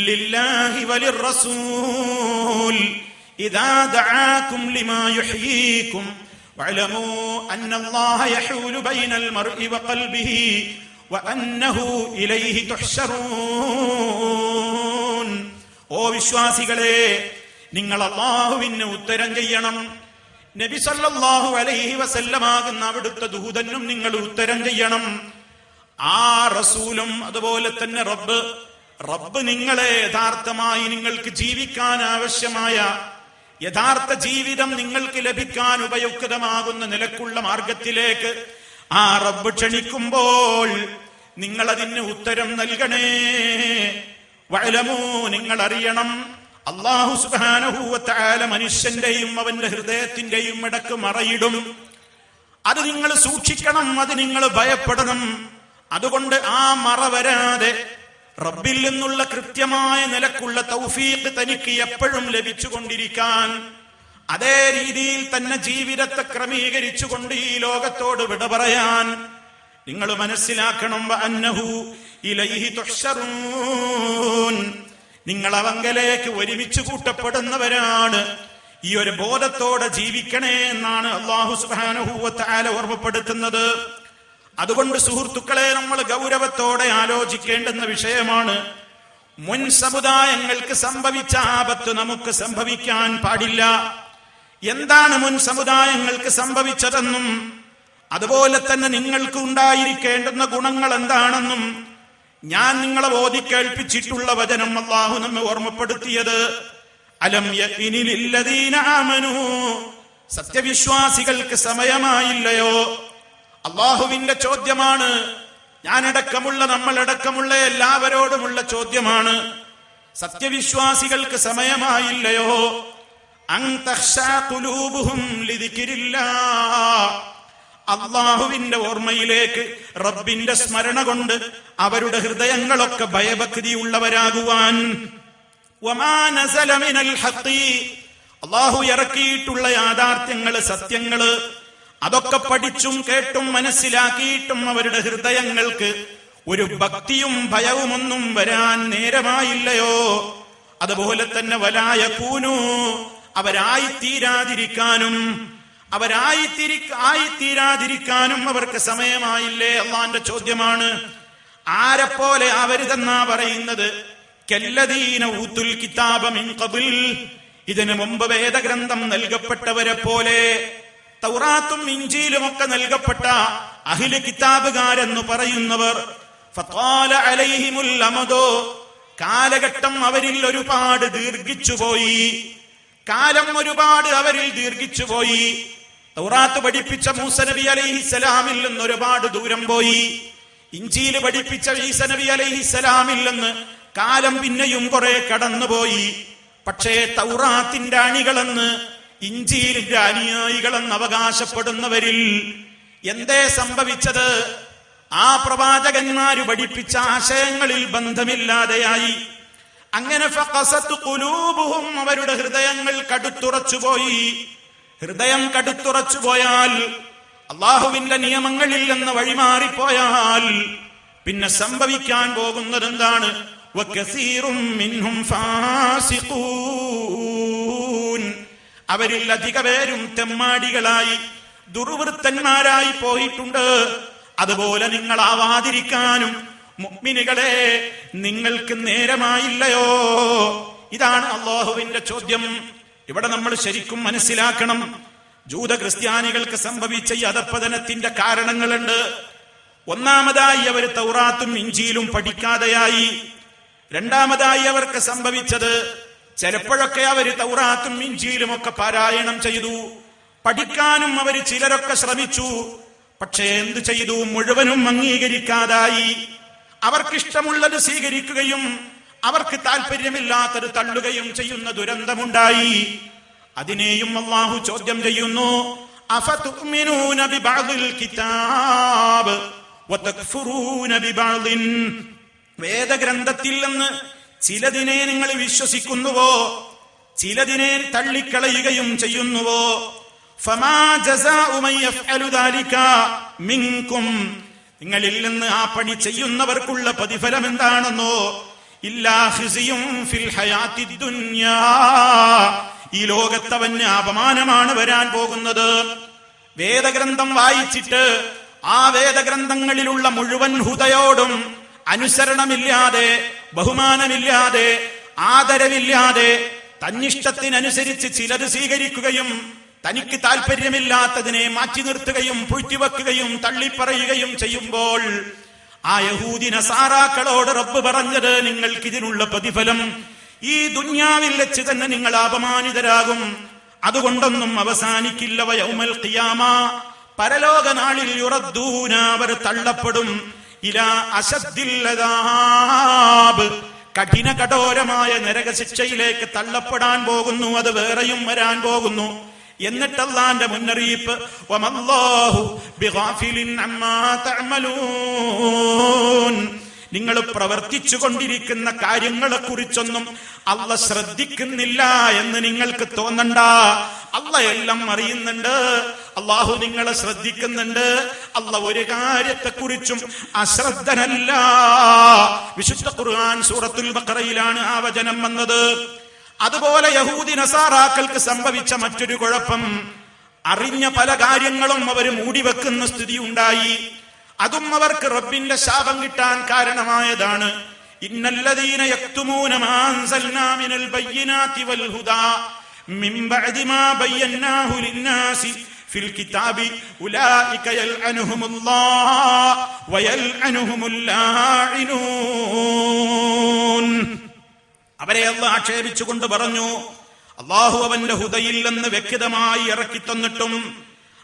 ലില്ലാഹി വലിർറസൂൽ ഇദാ ദആകും ലിമാ യുഹ്യീകും വഅലമൂ അന്നല്ലാഹ യഹൂലു ബൈനൽ മർഇ വഖൽബിഹി വഅന്നഹു ഇലൈഹി തുഹ്ശറൂൻ. ഓ വിശ്വാസികളെ, നിങ്ങൾ അല്ലാഹുവിന് ഉത്തരം ചെയ്യണം. നബി സല്ലല്ലാഹു അലൈഹി വസല്ലമാകുന്ന അവിടുത്തെ ദൂതനും നിങ്ങൾ ഉത്തരം ചെയ്യണം. ആ റസൂലും അതുപോലെ തന്നെ റബ്ബ് നിങ്ങളെ യഥാർത്ഥമായി നിങ്ങൾക്ക് ജീവിക്കാൻ ആവശ്യമായ യഥാർത്ഥ ജീവിതം നിങ്ങൾക്ക് ലഭിക്കാൻ ഉപയുക്തമാകുന്ന നിലക്കുള്ള മാർഗത്തിലേക്ക് ആ റബ്ബ് ക്ഷണിക്കുമ്പോൾ നിങ്ങൾ അതിന് ഉത്തരം നൽകണേ. വഅലമൂ, നിങ്ങൾ അറിയണം, അല്ലാഹു സുബ്ഹാനഹു വ തആല മനുഷ്യന്റെയും അവന്റെ ഹൃദയത്തിന്റെയും ഇടക്ക് മറയിടും. അത് നിങ്ങൾ സൂക്ഷിക്കണം, അത് നിങ്ങൾ ഭയപ്പെടണം. അതുകൊണ്ട് ആ മറ വരാതെ റബ്ബിൽ നിന്നുള്ള കൃത്യമായ നിലക്കുള്ള തൗഫീഖ് തനിക്ക് എപ്പോഴും ലഭിച്ചുകൊണ്ടിരിക്കാൻ, അതേ രീതിയിൽ തന്നെ ജീവിതത്തെ ക്രമീകരിച്ചുകൊണ്ട് ഈ ലോകത്തോട് വിട പറയാൻ നിങ്ങൾ മനസ്സിലാക്കണം. വഅന്നഹു ഇലൈഹി തുഹ്ശറൂൻ, നിങ്ങൾ അവങ്കലേക്ക് ഒരുമിച്ച് കൂട്ടപ്പെടുന്നവരാണ്. ഈ ഒരു ബോധത്തോടെ ജീവിക്കണേ എന്നാണ് അല്ലാഹു സുബ്ഹാനഹു വ തആല ഓർമ്മപ്പെടുത്തുന്നത്. അതുകൊണ്ട് സുഹൃത്തുക്കളെ, നമ്മൾ ഗൗരവത്തോടെ ആലോചിക്കേണ്ടുന്ന വിഷയമാണ്. മുൻ സമുദായങ്ങൾക്ക് സംഭവിച്ച ആപത്ത് നമുക്ക് സംഭവിക്കാൻ പാടില്ല. എന്താണ് മുൻ സമുദായങ്ങൾക്ക് സംഭവിച്ചതെന്നും അതുപോലെ തന്നെ നിങ്ങൾക്ക് ഉണ്ടായിരിക്കേണ്ടുന്ന ഗുണങ്ങൾ എന്താണെന്നും ഞാൻ നിങ്ങളെ ഓതിക്കേൾപ്പിച്ചിട്ടുള്ള വചനം അല്ലാഹു നമ്മെ ഓർമ്മപ്പെടുത്തിയത്. അലം യഅ്നി ലില്ലദീന ആമനൂ, സത്യവിശ്വാസികൾക്ക് സമയമായില്ലയോ? അല്ലാഹുവിന്റെ ചോദ്യമാണ്. ഞാനടക്കമുള്ള നമ്മളടക്കമുള്ള എല്ലാവരോടുമുള്ള ചോദ്യമാണ്. സത്യവിശ്വാസികൾക്ക് സമയമായില്ലയോ? അൻ തഖ്ശാ ഖുലൂബുഹും ലിദിക്രില്ലാഹ്, അള്ളാഹുവിന്റെ ഓർമ്മയിലേക്ക്, റബ്ബിന്റെ സ്മരണ കൊണ്ട് അവരുടെ ഹൃദയങ്ങളൊക്കെ ഭയഭക്തിയുള്ളവരാകുവാൻ. വമാ നസല മിനൽ ഹഖ്, അള്ളാഹു ഇറക്കിയിട്ടുള്ള യാഥാർത്ഥ്യങ്ങള്, സത്യങ്ങള്, അതൊക്കെ പഠിച്ചും കേട്ടും മനസ്സിലാക്കിയിട്ടും അവരുടെ ഹൃദയങ്ങൾക്ക് ഒരു ഭക്തിയും ഭയവുമൊന്നും വരാൻ നേരമായില്ലയോ. അതുപോലെ തന്നെ വലായകൂനു, അവരായിത്തീരാതിരിക്കാനും അവർക്ക് സമയമായില്ലേ. അള്ളാന്റെ ചോദ്യമാണ്. ആരെപ്പോലെ ആവരുതെന്നാ പറയുന്നത്? കല്ലദീന ഊതുൽ കിതാബ മിൻ ഖബൽ, ഇതിനു മുമ്പ് വേദഗ്രന്ഥം നൽകപ്പെട്ടവരെ പോലെ, തൗറാത്തും ഇഞ്ചീലും ഒക്കെ നൽകപ്പെട്ട അഹ്ലു കിതാബുകാരെന്ന് പറയുന്നവർ. ഫഖാല അലൈഹിമുൽ അമദു, കാലഘട്ടം അവരിൽ ഒരുപാട് ദീർഘിച്ചുപോയി, കാലം ഒരുപാട് അവരിൽ ദീർഘിച്ചുപോയി. തൗറാത്ത് പഠിപ്പിച്ച മൂസ നബി അലൈഹിസ്സലാമിൽ നിന്ന് ഒരുപാട് ദൂരം പോയി. ഇഞ്ചീല് പഠിപ്പിച്ച ഈസ നബി അലൈഹിസ്സലാമിൽ നിന്ന് കാലം പിന്നെയും കുറെ കടന്നുപോയി. പക്ഷേ തൗറാത്തിന്റെ അണികളെന്ന്, ഇഞ്ചീലിന്റെ അനുയായികളെന്ന് അവകാശപ്പെടുന്നവരിൽ എന്തേ സംഭവിച്ചത്? ആ പ്രവാചകന്മാര് പഠിപ്പിച്ച ആശയങ്ങളിൽ ബന്ധമില്ലാതെയായി. അങ്ങനെ ഫഖസത് ഖുലൂബുഹും, അവരുടെ ഹൃദയങ്ങൾ കടുത്തുറച്ചുപോയി. ഹൃദയം കടുത്തുറച്ചുപോയാൽ, അള്ളാഹുവിന്റെ നിയമങ്ങളിൽ നിന്ന് വഴിമാറിപ്പോയാൽ പിന്നെ സംഭവിക്കാൻ പോകുന്നത് എന്താണ്? വകസീറും മിൻഹും ഫാസിഖൂൻ, അവരിൽ അധിക പേരും തെമ്മാടികളായി, ദുർവൃത്തന്മാരായി പോയിട്ടുണ്ട്. അതുപോലെ നിങ്ങളാവാതിരിക്കാനും മുഅ്മിനുകളെ നിങ്ങൾക്ക് നേരമായില്ലയോ? ഇതാണ് അല്ലാഹുവിന്റെ ചോദ്യം. ഇവിടെ നമ്മൾ ശരിക്കും മനസ്സിലാക്കണം. ജൂത ക്രിസ്ത്യാനികൾക്ക് സംഭവിച്ച ഈ അധപ്പതനത്തിന്റെ കാരണങ്ങളുണ്ട്. ഒന്നാമതായി അവർ തൗറാത്തും ഇഞ്ചീലും പഠിക്കാതെയായി. രണ്ടാമതായി അവർക്ക് സംഭവിച്ചത്, ചിലപ്പോഴൊക്കെ അവർ തൗറാത്തും ഇഞ്ചീലും ഒക്കെ പാരായണം ചെയ്തു, പഠിക്കാനും അവർ ചിലരൊക്കെ ശ്രമിച്ചു. പക്ഷേ എന്തു ചെയ്തു? മുഴുവനും അംഗീകരിക്കാതായി. അവർക്കിഷ്ടമുള്ളത് സ്വീകരിക്കുകയും അവർക്ക് താല്പര്യമില്ലാത്തത് തള്ളുകയും ചെയ്യുന്ന ദുരന്തമുണ്ടായി. അതിനെയും അല്ലാഹു ചോദ്യം ചെയ്യുന്നു. അഫതുഅ്മിനൂന ബിബഅദിൽ കിതാബ് വതക്ഫുറൂന ബിബഅദിൻ, വേദഗ്രന്ഥത്തിൽ നിന്ന് ചിലതിനെ നിങ്ങൾ വിശ്വസിക്കുന്നുവോ, ചിലതിനെ തള്ളിക്കളയുകയും ചെയ്യുന്നുവോ? ഫമാ ജസാഉ മൻ യഫ്അലു ദാലിക മിൻകും, നിങ്ങളിൽ നിന്ന് ആ പണി ചെയ്യുന്നവർക്കുള്ള പ്രതിഫലം എന്താണെന്നോ? ഇല്ലാ ഖിസിയും ഫിൽ ഹയാത്തിദ് ദുനിയാ, ഈ ലോകത്തവന് അപമാനമാണ് വരാൻ പോകുന്നത്. വേദഗ്രന്ഥം വായിച്ചിട്ട് ആ വേദഗ്രന്ഥങ്ങളിലുള്ള മുഴുവൻ ഹുദയോടും അനുസരണമില്ലാതെ, ബഹുമാനമില്ലാതെ, ആദരവില്ലാതെ, തന്നിഷ്ടത്തിനനുസരിച്ച് ചിലത് സ്വീകരിക്കുകയും തനിക്ക് താല്പര്യമില്ലാത്തതിനെ മാറ്റി നിർത്തുകയും പൂഴ്ത്തിവെക്കുകയും തള്ളിപ്പറയുകയും ചെയ്യുമ്പോൾ ആ യഹൂദി നസാറാക്കളോട് റബ്ബ് പറഞ്ഞത്, നിങ്ങൾക്കിതിനുള്ള പ്രതിഫലം ഈ ദുനിയാവിൽ വെച്ച് തന്നെ നിങ്ങൾ അപമാനിതരാകും. അതുകൊണ്ടൊന്നും അവസാനിക്കില്ല. വയൗമൽ ഖിയാമ, പരലോക നാളിൽ യുറദ്ദൂന, അവർ തള്ളപ്പെടും. ഇലാ അശദ്ദിൽ അദാബ്, കഠിന കഠോരമായ നരകശിക്ഷയിലേക്ക് തള്ളപ്പെടാൻ പോകുന്നു. അത് വേറെയും വരാൻ പോകുന്നു. എന്നിട്ട് അല്ലാഹുവിന്റെ മുന്നറിയിപ്പ്, വമല്ലാഹു ബിഗാഫിലിൻ അമ്മാ തഅമലൂൻ, നിങ്ങൾ പ്രവർത്തിച്ചു കൊണ്ടിരിക്കുന്ന കാര്യങ്ങളെ കുറിച്ചൊന്നും അല്ലാഹ് ശ്രദ്ധിക്കുന്നില്ല എന്ന് നിങ്ങൾക്ക് തോന്നണ്ട. അല്ലാഹ് എല്ലാം അറിയുന്നുണ്ട്. അല്ലാഹു നിങ്ങളെ ശ്രദ്ധിക്കുന്നുണ്ട്. അല്ലാഹ് ഒരു കാര്യത്തെക്കുറിച്ചും അശ്രദ്ധനല്ല. വിശുദ്ധ ഖുർആൻ സൂറത്തുൽ ബഖറയിലാണ് ആ വചനം വന്നത്. അതുപോലെ യഹൂദി നസാറാക്കൾക്ക് സംഭവിച്ച മറ്റൊരു കുഴപ്പം, അറിഞ്ഞ പല കാര്യങ്ങളും അവർ മൂടിവെക്കുന്ന സ്ഥിതി ഉണ്ടായി. അതും അവർക്ക് റബ്ബിന്റെ ശാപം കിട്ടാൻ കാരണമായതാണ്. ഇന്നല്ലദീന യക്തുമൂന മാ അൻസൽനാ മിനൽ ബയ്യിനാതി വൽ ഹുദാ മിൻ ബഅദി മാ ബയ്യനാഹു ലിന്നാസി ഫിൽ കിതാബി ഉലൈക യൽഅനുഹുമുല്ലാഹ് വയൽഅനുഹുമുൽ ലാഇനൂൻ. അവരെ അല്ലാഹു ആക്ഷേപിച്ചുകൊണ്ട് പറഞ്ഞു, അല്ലാഹു അവന്റെ ഹുദയിൽ നിന്ന് വ്യക്തമായി ഇറക്കി തന്നിട്ടും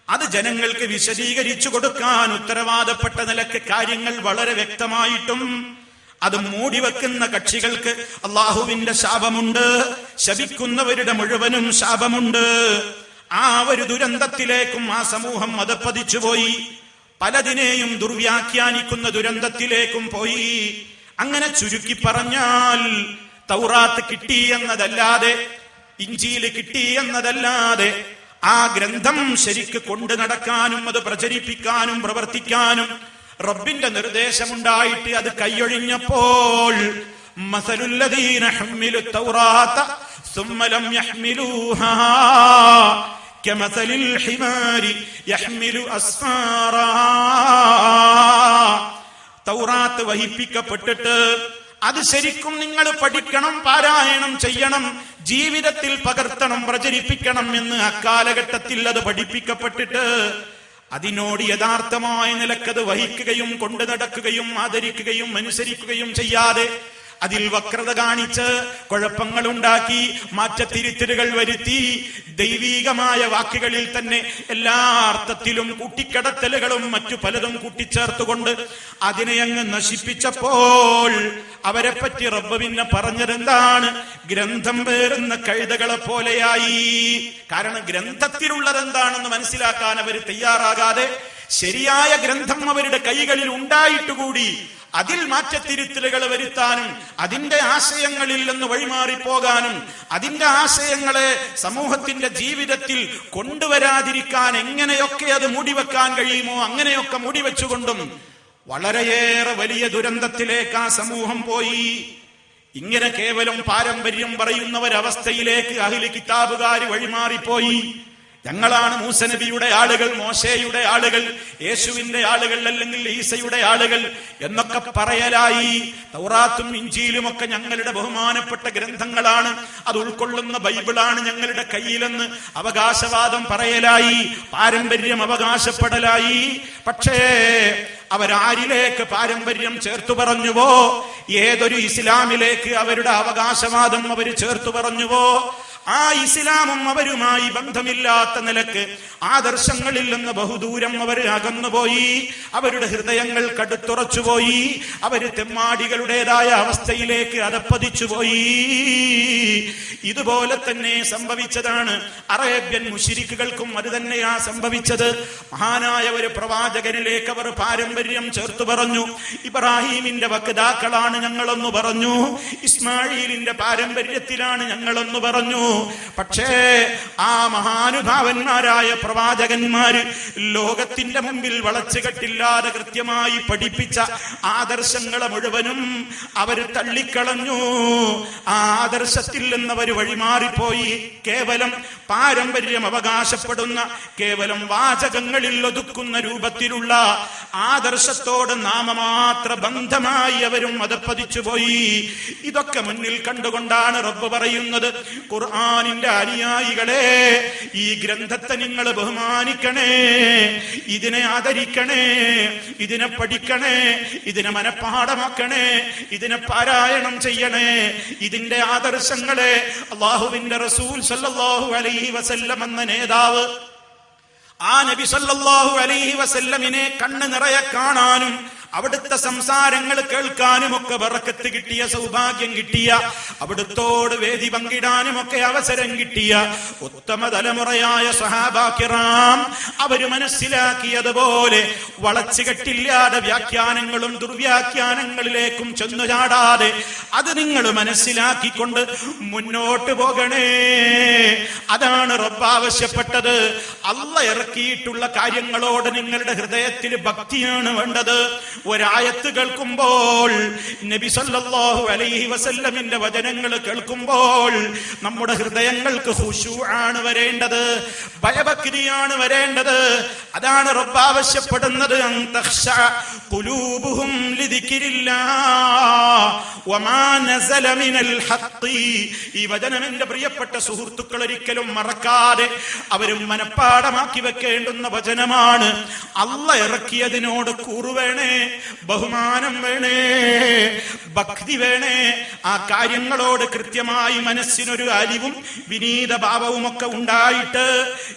അത് ജനങ്ങൾക്ക് വിശദീകരിച്ചു കൊടുക്കാൻ ഉത്തരവാദപ്പെട്ട നിലക്ക് കാര്യങ്ങൾ വളരെ വ്യക്തമായിട്ടും അത് മൂടിവെക്കുന്ന കക്ഷികൾക്ക് അല്ലാഹുവിന്റെ ശാപമുണ്ട്. ശപിക്കുന്നവരുടെ മുഴുവനും ശാപമുണ്ട്. ആ ഒരു ദുരന്തത്തിലേക്കും ആ സമൂഹം അധപ്പതിച്ചുപോയി. പലതിനെയും ദുർവ്യാഖ്യാനിക്കുന്ന ദുരന്തത്തിലേക്കും പോയി. അങ്ങനെ ചുരുക്കി പറഞ്ഞാൽ തൗറാത്ത് കിട്ടി എന്നതല്ലാതെ, ഇഞ്ചീൽ കിട്ടി എന്നതല്ലാതെ, ആ ഗ്രന്ഥം ശരിക്ക് കൊണ്ടു നടക്കാനും അത് പ്രചരിപ്പിക്കാനും പ്രവർത്തിക്കാനും റബ്ബിന്റെ നിർദ്ദേശമുണ്ടായിട്ട് അത് കൈയൊഴിഞ്ഞപ്പോൾ മസലുല്ലദീന ഹമ്മിലു തൗറാത്ത സുമ്മ ലം യഹ്മിലൂഹാ കമസലിൽ ഹിമാരി യഹ്മിലു അസ്ഫാറാ. തൗറാത്ത് വഹിപ്പിക്കപ്പെട്ടിട്ട് അത് ശരിക്കും നിങ്ങൾ പഠിക്കണം, പാരായണം ചെയ്യണം, ജീവിതത്തിൽ പകർത്തണം, പ്രചരിപ്പിക്കണം എന്ന് അക്കാലഘട്ടത്തിൽ അത് പഠിപ്പിക്കപ്പെട്ടിട്ട് അതിനോട് യഥാർത്ഥമായ നിലക്കത് വഹിക്കുകയും കൊണ്ടു നടക്കുകയും ആദരിക്കുകയും അനുസരിക്കുകയും ചെയ്യാതെ അതിൽ വക്രത കാണിച്ച് കുഴപ്പങ്ങൾ ഉണ്ടാക്കി മാറ്റത്തിരുത്തലുകൾ വരുത്തി ദൈവീകമായ വാക്കുകളിൽ തന്നെ എല്ലാ അർത്ഥത്തിലും കൂട്ടിക്കടത്തലുകളും മറ്റു പലതും കൂട്ടിച്ചേർത്തുകൊണ്ട് അതിനെ അങ്ങ് നശിപ്പിച്ചപ്പോൾ അവരെ പറ്റി റബ്ബ് പിന്നെ പറഞ്ഞതെന്താണ്? ഗ്രന്ഥം പേറുന്ന കഴുതകളെ പോലെയായി. കാരണം ഗ്രന്ഥത്തിലുള്ളത് എന്താണെന്ന് മനസ്സിലാക്കാൻ അവർ തയ്യാറാകാതെ ശരിയായ ഗ്രന്ഥം അവരുടെ കൈകളിൽ ഉണ്ടായിട്ടുകൂടി അതിൽ മാറ്റത്തിരുത്തലുകൾ വരുത്താനും അതിന്റെ ആശയങ്ങളിൽ നിന്ന് വഴിമാറിപ്പോകാനും അതിന്റെ ആശയങ്ങളെ സമൂഹത്തിന്റെ ജീവിതത്തിൽ കൊണ്ടുവരാതിരിക്കാൻ എങ്ങനെയൊക്കെ അത് മൂടിവെക്കാൻ കഴിയുമോ അങ്ങനെയൊക്കെ മൂടിവെച്ചുകൊണ്ടും വളരെയേറെ വലിയ ദുരന്തത്തിലേക്ക് ആ സമൂഹം പോയി. ഇങ്ങനെ കേവലം പാരമ്പര്യം പറയുന്നവരവസ്ഥയിലേക്ക് അഹ്ലി കിതാബുകാർ വഴിമാറിപ്പോയി. ഞങ്ങളാണ് മൂസനബിയുടെ ആളുകൾ, മോശയുടെ ആളുകൾ, യേശുവിന്റെ ആളുകൾ, അല്ലെങ്കിൽ ഈസയുടെ ആളുകൾ എന്നൊക്കെ പറയലായി. തൗറാത്തും ഇഞ്ചീലും ഒക്കെ ഞങ്ങളുടെ ബഹുമാനപ്പെട്ട ഗ്രന്ഥങ്ങളാണ്, അത് ഉൾക്കൊള്ളുന്ന ബൈബിളാണ് ഞങ്ങളുടെ കയ്യിലെന്ന് അവകാശവാദം പറയലായി, പാരമ്പര്യം അവകാശപ്പെടലായി. പക്ഷേ അവരാരിലേക്ക് പാരമ്പര്യം ചേർത്തു പറഞ്ഞുവോ, ഏതൊരു ഇസ്ലാമിലേക്ക് അവരുടെ അവകാശവാദം അവർ ചേർത്തു പറഞ്ഞുവോ, ആ ഇസ്ലാമും അവരുമായി ബന്ധമില്ലാത്ത നിലക്ക് ആദർശങ്ങളിൽ നിന്ന് ബഹുദൂരം അവർ അകന്നുപോയി. അവരുടെ ഹൃദയങ്ങൾ കടുത്തുറച്ചുപോയി. അവര് തെമ്മാടികളുടേതായ അവസ്ഥയിലേക്ക് അധപ്പതിച്ചുപോയി. ഇതുപോലെ തന്നെ സംഭവിച്ചതാണ് അറേബ്യൻ മുശ്രിക്കുകൾക്കും. അത് തന്നെയാ സംഭവിച്ചത്. മഹാനായ ഒരു പ്രവാചകനിലേക്ക് അവർ പാരമ്പര്യം ചേർത്തു പറഞ്ഞു. ഇബ്രാഹീമിന്റെ വക്താക്കളാണ് ഞങ്ങളെന്ന് പറഞ്ഞു, ഇസ്മായിലിന്റെ പാരമ്പര്യത്തിലാണ് ഞങ്ങളെന്ന് പറഞ്ഞു. പക്ഷേ ആ മഹാനുഭാവന്മാരായ പ്രവാചകന്മാര് ലോകത്തിന്റെ മുമ്പിൽ വളച്ചുകെട്ടില്ലാതെ കൃത്യമായി പഠിപ്പിച്ച ആദർശങ്ങളെ മുഴുവനും അവര് തള്ളിക്കളഞ്ഞു. ആ ആദർശത്തിൽ നിന്നവർ വഴിമാറിപ്പോയി. കേവലം പാരമ്പര്യം അവകാശപ്പെടുന്ന, കേവലം വാചകങ്ങളിൽ ഒതുക്കുന്ന രൂപത്തിലുള്ള ആദർശത്തോട് നാമമാത്ര ബന്ധമായി അവരും അധപ്പതിച്ചുപോയി. ഇതൊക്കെ മുന്നിൽ കണ്ടുകൊണ്ടാണ് റബ്ബ് പറയുന്നത്, ഖുർആനിന്റെ അനുയായികളെ, ഈ ഗ്രന്ഥത്തെ നിങ്ങൾ ബഹുമാനിക്കണേ, ഇതിനെ ആദരിക്കണേ, ഇതിനെ പഠിക്കണേ, ഇതിനെ മനഃപാഠമാക്കണേ, ഇതിനെ പാരായണം ചെയ്യണേ. ഇതിന്റെ ആദർശങ്ങളെ അല്ലാഹുവിന്റെ റസൂൽ സല്ലല്ലാഹു അലൈഹി വസല്ലം എന്ന നേതാവ്, ആ നബി സല്ലല്ലാഹു അലൈഹി വസല്ലമിനെ കണ്ണ് നിറയെ കാണാനും അവിടുത്തെ സംസാരങ്ങൾ കേൾക്കാനും ഒക്കെ ബറക്കത്ത് കിട്ടിയ, സൗഭാഗ്യം കിട്ടിയ, അവിടുത്തോട് വേദി പങ്കിടാനും ഒക്കെ അവസരം കിട്ടിയ ഉത്തമ തലമുറയായ സ്വഹാബാ കിറാം അവര് മനസ്സിലാക്കിയതുപോലെ വളച്ചുകെട്ടില്ലാതെ വ്യാഖ്യാനങ്ങളും ദുർവ്യാഖ്യാനങ്ങളിലേക്കും ചെന്നു ചാടാതെ അത് നിങ്ങൾ മനസ്സിലാക്കിക്കൊണ്ട് മുന്നോട്ട് പോകണേ. അതാണ് റബ്ബ് ആവശ്യപ്പെട്ടത്. അല്ലാഹ് ഇറക്കിയിട്ടുള്ള കാര്യങ്ങളോട് നിങ്ങളുടെ ഹൃദയത്തിൽ ഭക്തിയാണ് വേണ്ടത്. ഒരായത്ത് കേൾക്കുമ്പോൾ, നബി സല്ലല്ലാഹു അലൈഹി വസല്ലമിന്റെ വചനങ്ങൾ കേൾക്കുമ്പോൾ നമ്മുടെ ഹൃദയങ്ങൾക്ക് ഖുശൂഅാണ് വരേണ്ടത്, ഭയഭക്തിയാണ് വരേണ്ടത്. അതാണ് റബ്ബ് ആവശ്യപ്പെടുന്നത്. അൻ തഖ്ശഅ ഖുലൂബുഹും ലിദിക്രില്ലാഹ് വമാ നസല മിനൽ ഹഖ്. ഈ വചനം എന്റെ പ്രിയപ്പെട്ട സുഹൃത്തുക്കൾ ഒരിക്കലും മറക്കാതെ അവരും മനഃപ്പാഠമാക്കി വെക്കേണ്ടുന്ന വചനമാണ്. അല്ലാഹ് ഇറക്കിയതിനോട് കൂറുവേണേ, ബഹുമാനം വേണേ, ഭക്തി വേണേ. ആ കാര്യങ്ങളോട് കൃത്യമായി മനസ്സിനൊരു അലിവും വിനീത ഭാവവും ഒക്കെ ഉണ്ടായിട്ട്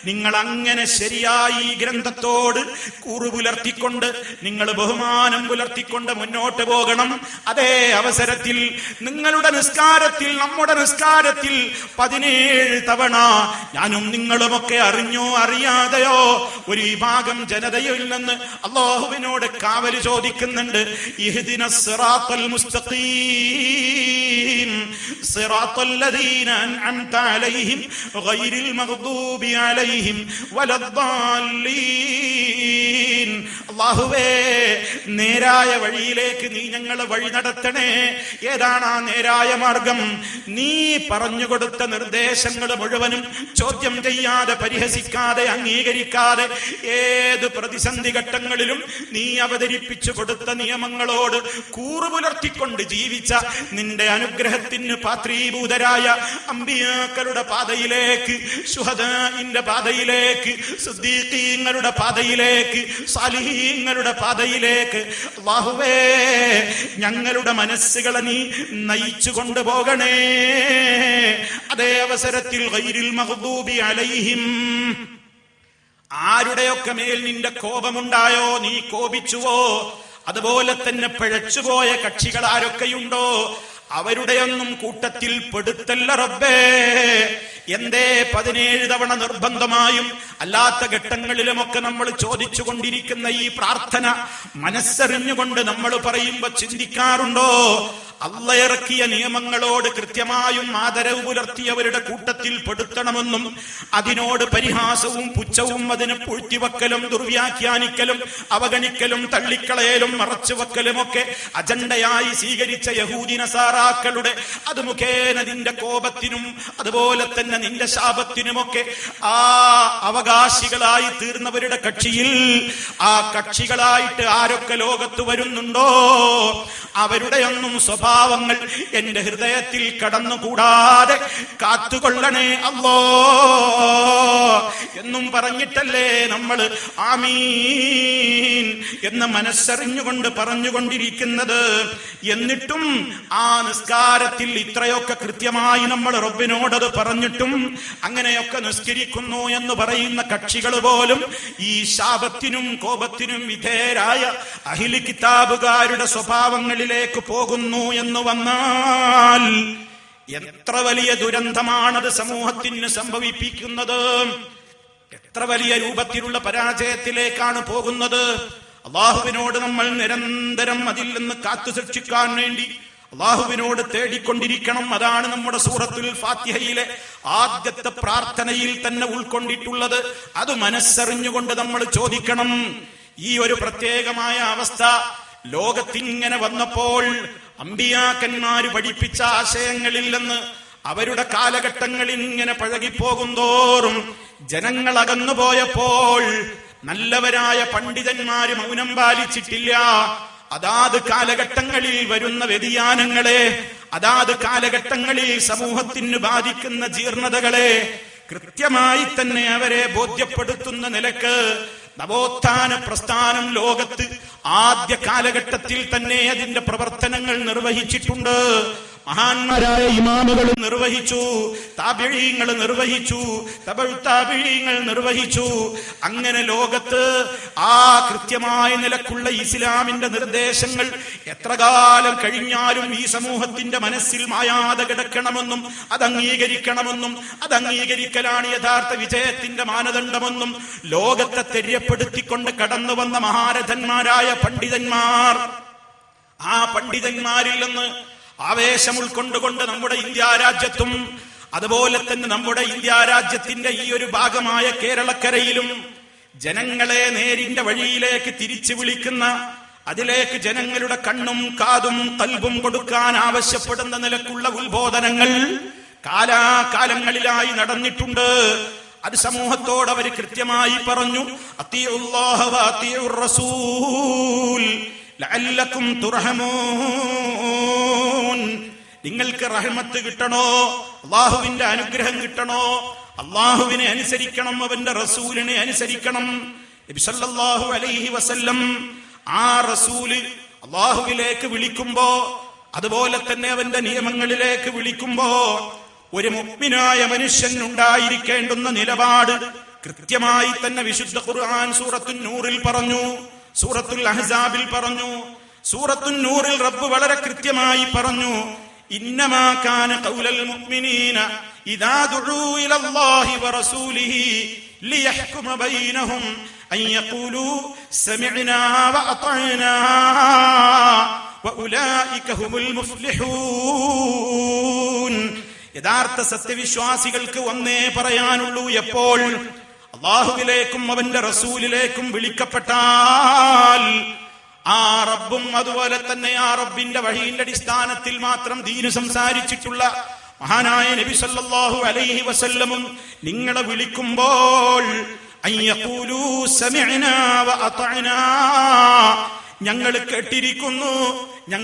നിങ്ങൾ അങ്ങനെ ശരിയായി ഈ ഗ്രന്ഥത്തോട് കൂറു പുലർത്തിക്കൊണ്ട് നിങ്ങൾ ബഹുമാനം പുലർത്തിക്കൊണ്ട് മുന്നോട്ട് പോകണം. അതേ അവസരത്തിൽ നിങ്ങളുടെ നിസ്കാരത്തിൽ, നമ്മുടെ നിസ്കാരത്തിൽ 17 തവണ ഞാനും നിങ്ങളുമൊക്കെ അറിഞ്ഞോ അറിയാതെയോ ഒരു വിഭാഗം ജനതയിൽ നിന്ന് അല്ലാഹുവിനോട് കാവല് ചോദിക്കുന്നുണ്ട്. ഇഹ്ദിനസ് സിറാത്തൽ മുസ്തഖീം സിറാത്തൽ ലദീന അൻഅംത അലൈഹിം ഗൈറിൽ മഗ്ദൂബി അലൈഹിം വലദ്ദാല്ലീൻ. അല്ലാഹുവേ, നേരായ വഴിയിലേക്ക് നീ ഞങ്ങളെ വഴി നടത്തണേ. ഏതാണ് ആ നേരായ മാർഗം? നീ പറഞ്ഞു കൊടുത്ത നിർദ്ദേശങ്ങൾ മുഴുവനും ചോദ്യം ചെയ്യാതെ, പരിഹസിക്കാതെ, അംഗീകരിക്കാതെ, ഏത് പ്രതിസന്ധി ഘട്ടങ്ങളിലും നീ അവതരിപ്പിച്ചു കൊടുത്ത നിയമങ്ങളോട് കൂറുപുലർത്തിക്കൊണ്ട് ജീവിച്ച നിന്റെ അനുഗ്രഹത്തിന് പാത്രീഭൂതരായ അമ്പിയാക്കളുടെ പാതയിലേക്ക്, ശുഹദാഇന്റെ പാതയിലേക്ക്, സിദ്ദീഖീങ്ങളുടെ പാതയിലേക്ക്, സാലിഹീങ്ങളുടെ പാതയിലേക്ക് അല്ലാഹുവേ ഞങ്ങളുടെ മനസ്സുകളെ നീ നയിച്ചു കൊണ്ടുപോകണേ. അതേ അവസരത്തിൽ ഗൈറിൽ മഗ്ദൂബി അലൈഹിം, ആരുടെയൊക്കെ മേൽ നിന്റെ കോപമുണ്ടായോ, നീ കോപിച്ചുവോ, അതുപോലെ തന്നെ പിഴച്ചുപോയ കക്ഷികൾ ആരൊക്കെയുണ്ടോ അവരുടെയൊന്നും കൂട്ടത്തിൽ പെടുത്തല്ല റബ്ബേ. എന്തേ 17 തവണ നിർബന്ധമായും അല്ലാത്ത ഘട്ടങ്ങളിലുമൊക്കെ നമ്മൾ ചോദിച്ചു കൊണ്ടിരിക്കുന്ന ഈ പ്രാർത്ഥന മനസ്സറിഞ്ഞുകൊണ്ട് നമ്മൾ പറയുമ്പോ ചിന്തിക്കാറുണ്ടോ? അള്ള ഇറക്കിയ നിയമങ്ങളോട് കൃത്യമായും ആദരവ് പുലർത്തിയവരുടെ കൂട്ടത്തിൽ പെടുത്തണമെന്നും അതിനോട് പരിഹാസവും പുച്ഛവും അതിന് പൂഴ്ത്തിവെക്കലും ദുർവ്യാഖ്യാനിക്കലും അവഗണിക്കലും തള്ളിക്കളയലും മറച്ചുവെക്കലുമൊക്കെ അജണ്ടയായി സ്വീകരിച്ച യഹൂദി നസാറാക്കളുടെ അത് മുഖേന നിന്റെ കോപത്തിനും അതുപോലെ തന്നെ നിന്റെ ശാപത്തിനുമൊക്കെ ആ അവകാശികളായി തീർന്നവരുടെ കക്ഷിയിൽ, ആ കക്ഷികളായിട്ട് ആരൊക്കെ ലോകത്ത് വരുന്നുണ്ടോ അവരുടെയൊന്നും സ്വഭാവങ്ങൾ എന്റെ ഹൃദയത്തിൽ കടന്നുകൂടാതെ കാത്തുകൊള്ളണേ അല്ലാ എന്നും പറഞ്ഞിട്ടല്ലേ നമ്മൾ ആമീൻ എന്ന് മനസ്സറിഞ്ഞുകൊണ്ട് പറഞ്ഞുകൊണ്ടിരിക്കുന്നത്. എന്നിട്ടും ആ നിസ്കാരത്തിൽ ഇത്രയൊക്കെ കൃത്യമായി നമ്മൾ റബ്ബിനോടത് പറഞ്ഞിട്ടും അങ്ങനെയൊക്കെ നിസ്കരിക്കുന്നു എന്ന് പറയുന്ന കക്ഷികൾ പോലും ഈ ശാപത്തിനും കോപത്തിനും വിധേയരായ അഹ്ലി കിതാബുകാരുടെ സ്വഭാവങ്ങളിലേക്ക് പോകുന്നു എന്ന് വന്നാൽ എത്ര വലിയ ദുരന്തമാണത് സമൂഹത്തിന് സംഭവിപ്പിക്കുന്നത്, എത്ര വലിയ രൂപത്തിലുള്ള പരാജയത്തിലേക്കാണ് പോകുന്നത്. അല്ലാഹുവിനോട് നമ്മൾ നിരന്തരം അതിൽ നിന്ന് കാത്തു സൂക്ഷിക്കാൻ വേണ്ടി അല്ലാഹുവിനോട് തേടിക്കൊണ്ടിരിക്കണം. അതാണ് നമ്മുടെ സൂറത്തുൽ ഫാത്തിഹയിലെ ആദ്യത്തെ പ്രാർത്ഥനയിൽ തന്നെ ഉൾക്കൊണ്ടിട്ടുള്ളത്. അത് മനസ്സറിഞ്ഞുകൊണ്ട് നമ്മൾ ചോദിക്കണം. ഈ ഒരു പ്രത്യേകമായ അവസ്ഥ ലോകത്തിങ്ങനെ വന്നപ്പോൾ അമ്പിയാക്കന്മാര് പഠിപ്പിച്ച ആശയങ്ങളിൽ നിന്ന് അവരുടെ കാലഘട്ടങ്ങളിൽ ഇങ്ങനെ പഴകിപ്പോകുന്തോറും ജനങ്ങൾ അകന്നുപോയപ്പോൾ നല്ലവരായ പണ്ഡിതന്മാര് മൗനം പാലിച്ചിട്ടില്ല. അതാത് കാലഘട്ടങ്ങളിൽ വരുന്ന വ്യതിയാനങ്ങളെ, അതാത് കാലഘട്ടങ്ങളിൽ സമൂഹത്തിന് ബാധിക്കുന്ന ജീർണതകളെ കൃത്യമായി തന്നെ അവരെ ബോധ്യപ്പെടുത്തുന്ന നിലക്ക് നവോത്ഥാന പ്രസ്ഥാനം ലോകത്ത് ആദ്യ കാലഘട്ടത്തിൽ തന്നെ അതിന്റെ പ്രവർത്തനങ്ങൾ നിർവഹിച്ചിട്ടുണ്ട്. മഹാന്മാരായ ഇമാമുകൾ നിർവഹിച്ചു, താബിഈങ്ങൾ നിർവഹിച്ചു, തബഉ താബിഈങ്ങൾ നിർവഹിച്ചു. അങ്ങനെ ലോകത്ത് ആ കൃത്യമായ നിലക്കുള്ള ഇസ്ലാമിന്റെ നിർദ്ദേശങ്ങൾ എത്ര കാലം കഴിഞ്ഞാലും ഈ സമൂഹത്തിന്റെ മനസ്സിൽ മായാതെ കിടക്കണമെന്നും അത് അംഗീകരിക്കണമെന്നും അത് അംഗീകരിക്കലാണ് യഥാർത്ഥ വിജയത്തിന്റെ മാനദണ്ഡമെന്നും ലോകത്തെ തെര്യപ്പെടുത്തിക്കൊണ്ട് കടന്നു വന്ന മഹാരഥന്മാരായ പണ്ഡിതന്മാർ, ആ പണ്ഡിതന്മാരിൽ നിന്ന് ആവേശം ഉൾക്കൊണ്ടുകൊണ്ട് നമ്മുടെ ഇന്ത്യ രാജ്യത്തും അതുപോലെ തന്നെ നമ്മുടെ ഇന്ത്യ രാജ്യത്തിന്റെ ഈ ഒരു ഭാഗമായ കേരളക്കരയിലും ജനങ്ങളെ നേരിന്റെ വഴിയിലേക്ക് തിരിച്ചു വിളിക്കുന്ന, അതിലേക്ക് ജനങ്ങളുടെ കണ്ണും കാതും കൽബും കൊടുക്കാൻ ആവശ്യപ്പെടുന്ന നിലക്കുള്ള ഉത്ബോധനങ്ങൾ കാലാകാലങ്ങളിലായി നടന്നിട്ടുണ്ട്. അത് സമൂഹത്തോട് അവർ കൃത്യമായി പറഞ്ഞു, അത്തിഉല്ലാഹ വ അത്തിഉർ റസൂൽ ലഅല്ലകും തുർഹമൂൻ. നിങ്ങൾക്ക് റഹ്മത്ത് കിട്ടണോ, അല്ലാഹുവിന്റെ അനുഗ്രഹം കിട്ടണോ, അല്ലാഹുവിനെ അനുസരിക്കണം, അവന്റെ റസൂലിനെ അനുസരിക്കണം. നബി സല്ലല്ലാഹു അലൈഹി വസല്ലം ആ റസൂല് അല്ലാഹുവിലേക്ക് വിളിക്കുമ്പോ, അതുപോലെ തന്നെ അവന്റെ നിയമങ്ങളിലേക്ക് വിളിക്കുമ്പോ ഒരു മുഅ്മിനായ മനുഷ്യൻ ഉണ്ടായിരിക്കേണ്ടുന്ന നിലപാട് കൃത്യമായി തന്നെ വിശുദ്ധ ഖുർആൻ സൂറത്തുൻ നൂറിൽ പറഞ്ഞു, സൂറത്തുൽ അഹ്സാബിൽ പറഞ്ഞു, സൂറത്തുൻ നൂറിൽ റബ്ബ് വളരെ കൃത്യമായി പറഞ്ഞു, ഇന്നമാ കാന ഖൗലൽ മുഅ്മിനീന ഇദാ ദുഊ ഇലല്ലാഹി വറസൂലിഹി ലിയഹ്കുമ ബൈനഹും അൻ യഖൂലൂ സമിഅനാ വഅതഅനാ വഉലൈക ഹുമുൽ മുഫ്ലിഹൂൻ. യഥാർത്ഥ സത്യവിശ്വാസികൾക്ക് ഒന്നേ പറയാനുള്ളൂ. എപ്പോൾ അല്ലാഹുവിലേക്കും അവന്റെ റസൂലിലേക്കും വിളിക്കപ്പെട്ടാൽ ആ റബ്ബും അതുപോലെ തന്നെ ആ റബ്ബിന്റെ വഹിയുടെ അടിസ്ഥാനത്തിൽ മാത്രം ദീന് സംസാരിച്ചിട്ടുള്ള മഹാനായ നബി സല്ലല്ലാഹു അലൈഹി വസല്ലമും നിങ്ങളെ വിളിക്കുമ്പോൾ അയ്യഖൂലൂ സമിഅനാ വഅതഅനാ, ഞങ്ങൾ കേട്ടിരിക്കുന്നു, ഞങ്ങൾ